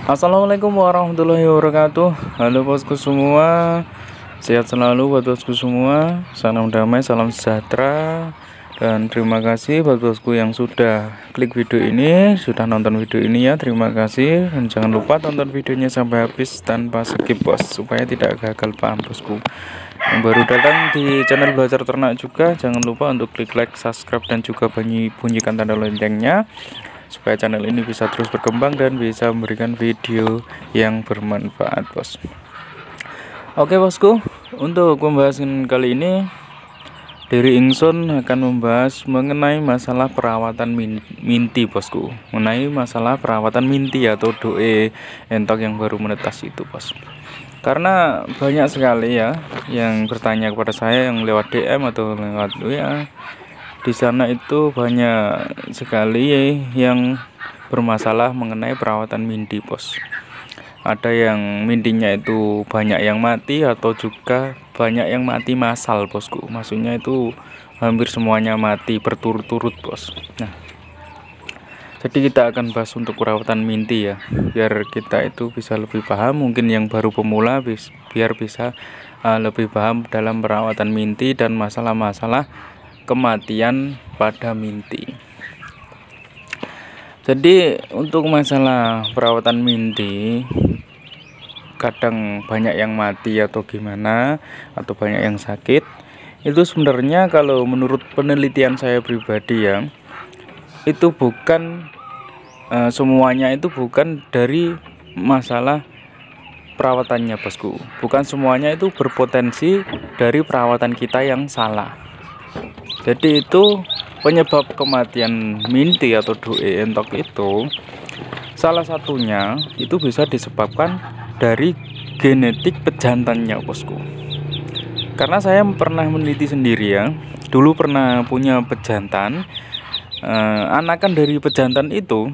Assalamualaikum warahmatullahi wabarakatuh. Halo bosku semua, sehat selalu buat bosku semua. Salam damai, salam sejahtera. Dan terima kasih buat bosku yang sudah klik video ini, sudah nonton video ini ya. Terima kasih. Dan jangan lupa tonton videonya sampai habis tanpa skip bos, supaya tidak gagal paham bosku. Yang baru datang di channel Belajar Ternak juga, jangan lupa untuk klik like, subscribe, dan juga bunyikan tanda loncengnya, supaya channel ini bisa terus berkembang dan bisa memberikan video yang bermanfaat bos. Oke bosku, untuk pembahasan kali ini dari Ingsun akan membahas mengenai masalah perawatan minti bosku, mengenai masalah perawatan minti atau doe entok yang baru menetas itu bos. Karena banyak sekali ya yang bertanya kepada saya yang lewat DM atau lewat WA. Di sana itu banyak sekali yang bermasalah mengenai perawatan minti bos. Ada yang mintinya itu banyak yang mati atau juga banyak yang mati massal bosku. Maksudnya itu hampir semuanya mati berturut-turut bos. Nah, jadi kita akan bahas untuk perawatan minti ya, biar kita itu bisa lebih paham. Mungkin yang baru pemula biar bisa lebih paham dalam perawatan minti dan masalah-masalah kematian pada minti. Jadi untuk masalah perawatan minti, kadang banyak yang mati atau gimana, atau banyak yang sakit. Itu sebenarnya kalau menurut penelitian saya pribadi ya, itu bukan semuanya itu bukan dari masalah perawatannya bosku. Bukan semuanya itu berpotensi dari perawatan kita yang salah. Jadi itu penyebab kematian minti atau doe entok itu salah satunya itu bisa disebabkan dari genetik pejantannya bosku. Karena saya pernah meneliti sendiri ya, dulu pernah punya pejantan. Anakan dari pejantan itu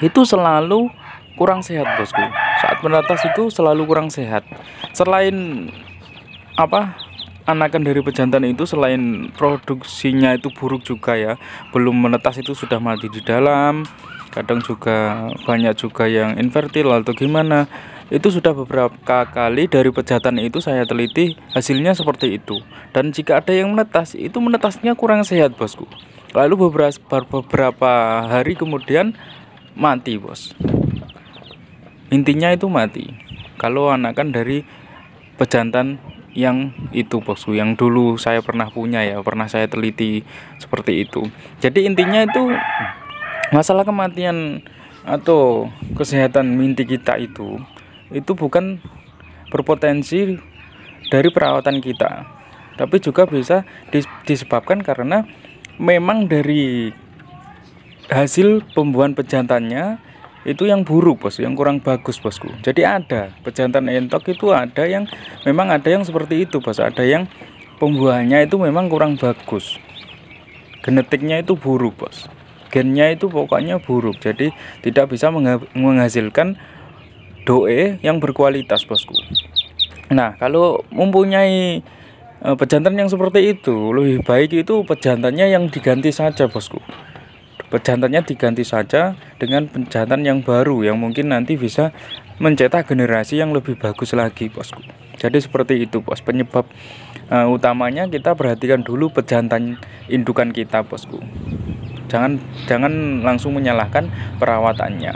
selalu kurang sehat bosku. Saat menetas itu selalu kurang sehat. Selain anakan dari pejantan itu selain produksinya itu buruk juga ya, belum menetas itu sudah mati di dalam. Kadang juga banyak juga yang infertil atau gimana. Itu sudah beberapa kali dari pejantan itu saya teliti, hasilnya seperti itu. Dan jika ada yang menetas, itu menetasnya kurang sehat bosku. Lalu beberapa hari kemudian mati bos. Intinya itu mati kalau anakan dari pejantan yang itu bosku, yang dulu saya pernah punya ya, pernah saya teliti seperti itu. Jadi intinya itu masalah kematian atau kesehatan minti kita itu bukan berpotensi dari perawatan kita, tapi juga bisa disebabkan karena memang dari hasil pembuahan pejantannya itu yang buruk bos, yang kurang bagus bosku. Jadi ada pejantan entok itu memang ada yang seperti itu bos, ada yang pembuahannya itu memang kurang bagus, genetiknya itu buruk bos, gennya itu pokoknya buruk, jadi tidak bisa menghasilkan doe yang berkualitas bosku. Nah, kalau mempunyai pejantan yang seperti itu, lebih baik itu pejantannya yang diganti saja bosku. Pejantannya diganti saja dengan pejantan yang baru yang mungkin nanti bisa mencetak generasi yang lebih bagus lagi bosku. Jadi seperti itu bos, penyebab utamanya kita perhatikan dulu pejantan indukan kita bosku. Jangan langsung menyalahkan perawatannya.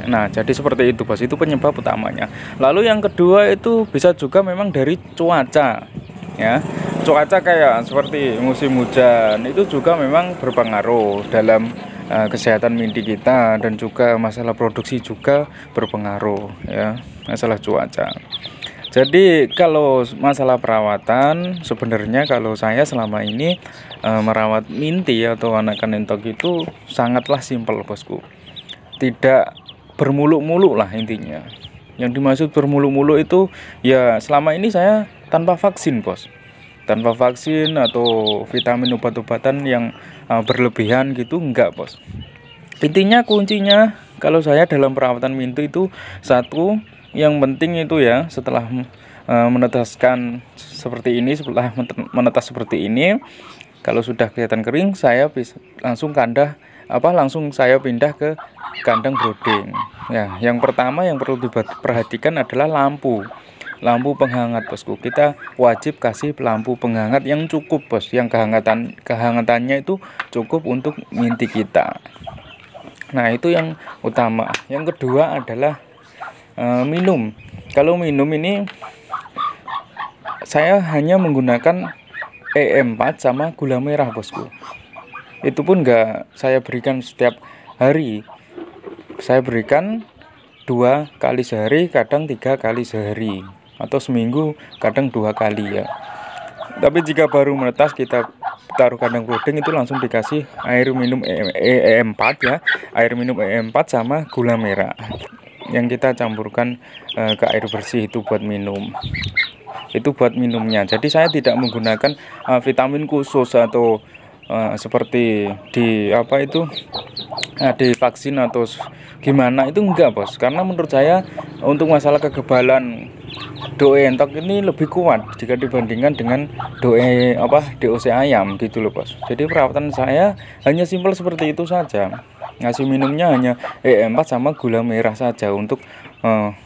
Nah, jadi seperti itu bos, itu penyebab utamanya. Lalu yang kedua itu bisa juga memang dari cuaca ya. Cuaca kayak seperti musim hujan itu juga memang berpengaruh dalam kesehatan minti kita, dan juga masalah produksi juga berpengaruh ya, masalah cuaca. Jadi kalau masalah perawatan, sebenarnya kalau saya selama ini merawat minti atau anakan entok itu sangatlah simpel bosku. Tidak bermuluk-muluk lah intinya. Yang dimaksud bermuluk-muluk itu ya selama ini saya tanpa vaksin bos, tanpa vaksin atau vitamin obat-obatan yang berlebihan gitu, enggak bos. Intinya kuncinya kalau saya dalam perawatan minti itu satu, yang penting itu ya setelah menetaskan seperti ini, setelah menetas seperti ini, kalau sudah kelihatan kering saya bisa langsung kandah langsung saya pindah ke kandang brooding. Ya, yang pertama yang perlu diperhatikan adalah lampu. Lampu penghangat, bosku. Kita wajib kasih lampu penghangat yang cukup, bos. Yang kehangatannya itu cukup untuk minti kita. Nah, itu yang utama. Yang kedua adalah minum. Kalau minum ini saya hanya menggunakan E4 sama gula merah, bosku. Itu pun enggak saya berikan setiap hari. Saya berikan 2 kali sehari, kadang 3 kali sehari, atau seminggu kadang 2 kali ya. Tapi jika baru menetas kita taruh kandang brooding itu langsung dikasih air minum E4 ya, air minum E4 sama gula merah yang kita campurkan ke air bersih itu buat minum. Itu buat minumnya. Jadi saya tidak menggunakan vitamin khusus atau seperti di di vaksin atau gimana, itu enggak, bos. Karena menurut saya untuk masalah kekebalan DOE entok ini lebih kuat jika dibandingkan dengan DOC ayam gitu loh, bos. Jadi perawatan saya hanya simpel seperti itu saja. Ngasih minumnya hanya E4 sama gula merah saja untuk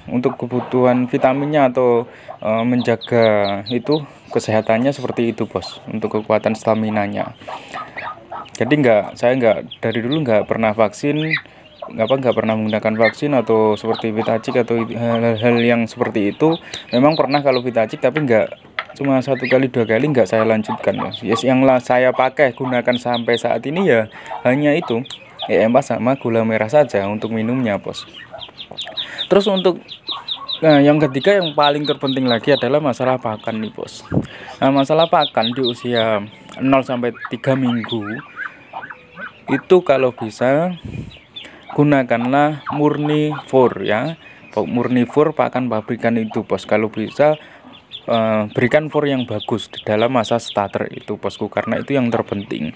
kebutuhan vitaminnya atau menjaga itu kesehatannya seperti itu, bos, untuk kekuatan staminanya. Jadi saya dari dulu nggak pernah vaksin, nggak pernah menggunakan vaksin atau seperti Vitacik atau hal-hal yang seperti itu. Memang pernah kalau Vitacik, tapi nggak, cuma 1 kali 2 kali, nggak saya lanjutkan, bos. Yang saya pakai gunakan sampai saat ini ya hanya itu E4 sama gula merah saja untuk minumnya, bos. Terus untuk yang ketiga yang paling terpenting lagi adalah masalah pakan nih, bos. Nah, masalah pakan di usia 0 sampai 3 minggu itu kalau bisa gunakanlah murnivore ya. Murnivore pakan pabrikan itu, bos. Kalau bisa berikan for yang bagus di dalam masa starter itu, bosku, karena itu yang terpenting.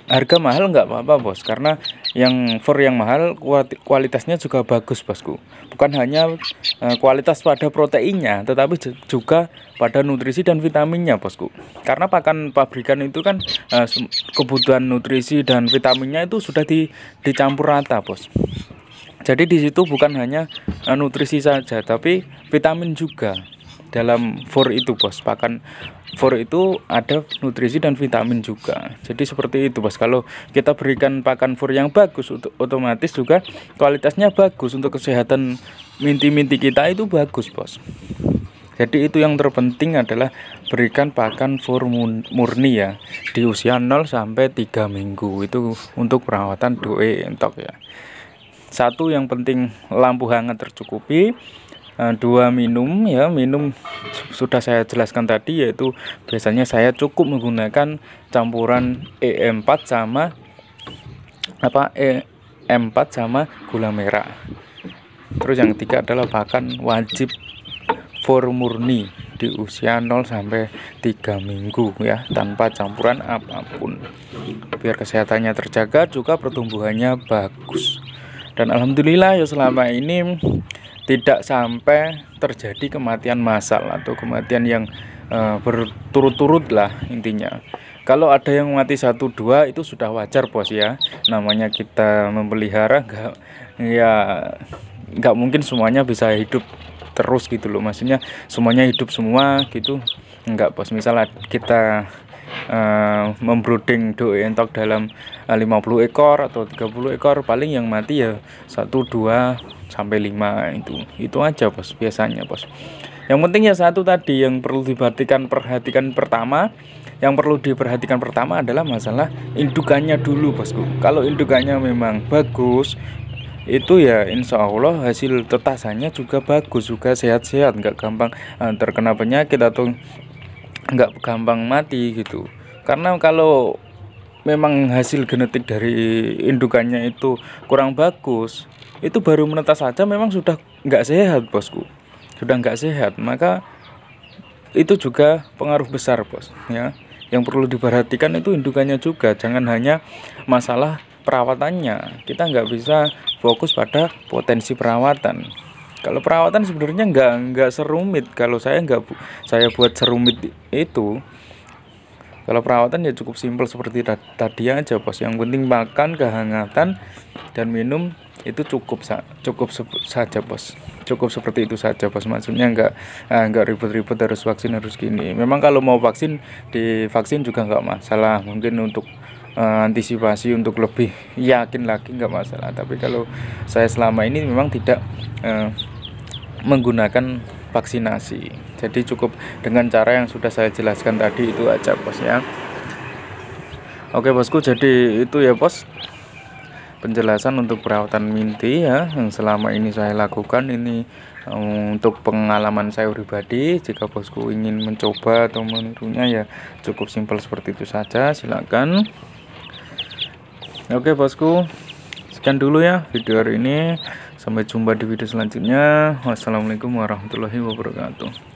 Harga mahal nggak apa-apa, bos, karena yang for yang mahal kualitasnya juga bagus, bosku. Bukan hanya kualitas pada proteinnya, tetapi juga pada nutrisi dan vitaminnya, bosku. Karena pakan pabrikan itu kan kebutuhan nutrisi dan vitaminnya itu sudah dicampur rata, bos. Jadi di situ bukan hanya nutrisi saja, tapi vitamin juga. Dalam for itu, bos, pakan for itu ada nutrisi dan vitamin juga. Jadi seperti itu, bos. Kalau kita berikan pakan for yang bagus, otomatis juga kualitasnya bagus, untuk kesehatan minti-minti kita itu bagus, bos. Jadi itu yang terpenting adalah berikan pakan for murni ya di usia 0 sampai 3 minggu itu untuk perawatan DOE entok ya. 1 yang penting lampu hangat tercukupi. 2 minum ya, minum sudah saya jelaskan tadi, yaitu biasanya saya cukup menggunakan campuran E4 sama E4 sama gula merah. Terus yang ketiga adalah pakan wajib for murni di usia 0 sampai 3 minggu ya, tanpa campuran apapun, biar kesehatannya terjaga juga pertumbuhannya bagus. Dan alhamdulillah ya selama ini tidak sampai terjadi kematian massal atau kematian yang berturut-turut lah intinya. Kalau ada yang mati 1-2 itu sudah wajar, bos ya. Namanya kita memelihara, nggak mungkin semuanya bisa hidup terus gitu loh. Maksudnya semuanya hidup semua gitu, enggak, bos. Misalnya kita membrooding DOE entok dalam 50 ekor atau 30 ekor, paling yang mati ya 1-2 sampai 5 itu aja, bos, biasanya, bos. Yang penting ya 1 tadi yang perlu diperhatikan pertama. Yang perlu diperhatikan pertama adalah masalah indukannya dulu, bosku. Kalau indukannya memang bagus, itu ya insya Allah hasil tetasannya juga bagus, juga sehat-sehat, nggak gampang terkena penyakit atau nggak gampang mati gitu. Karena kalau memang hasil genetik dari indukannya itu kurang bagus, itu baru menetas saja memang sudah nggak sehat, bosku, sudah nggak sehat, maka itu juga pengaruh besar, bos ya. Yang perlu diperhatikan itu indukannya juga, jangan hanya masalah perawatannya. Kita nggak bisa fokus pada potensi perawatan. Kalau perawatan sebenarnya nggak serumit. Kalau saya buat serumit itu. Kalau perawatan ya cukup simpel seperti tadi aja bos, yang penting makan, kehangatan, dan minum itu cukup saja bos, cukup seperti itu saja bos, maksudnya nggak ribet-ribet harus vaksin harus gini. Memang kalau mau vaksin divaksin juga nggak masalah, mungkin untuk antisipasi untuk lebih yakin lagi nggak masalah, tapi kalau saya selama ini memang tidak menggunakan vaksinasi, jadi cukup dengan cara yang sudah saya jelaskan tadi itu aja bos ya. Oke bosku, jadi itu ya bos penjelasan untuk perawatan Minty ya yang selama ini saya lakukan. Ini untuk pengalaman saya pribadi. Jika bosku ingin mencoba atau menirunya ya cukup simpel seperti itu saja, silakan. Oke bosku, sekian dulu ya video hari ini, sampai jumpa di video selanjutnya. Wassalamualaikum warahmatullahi wabarakatuh.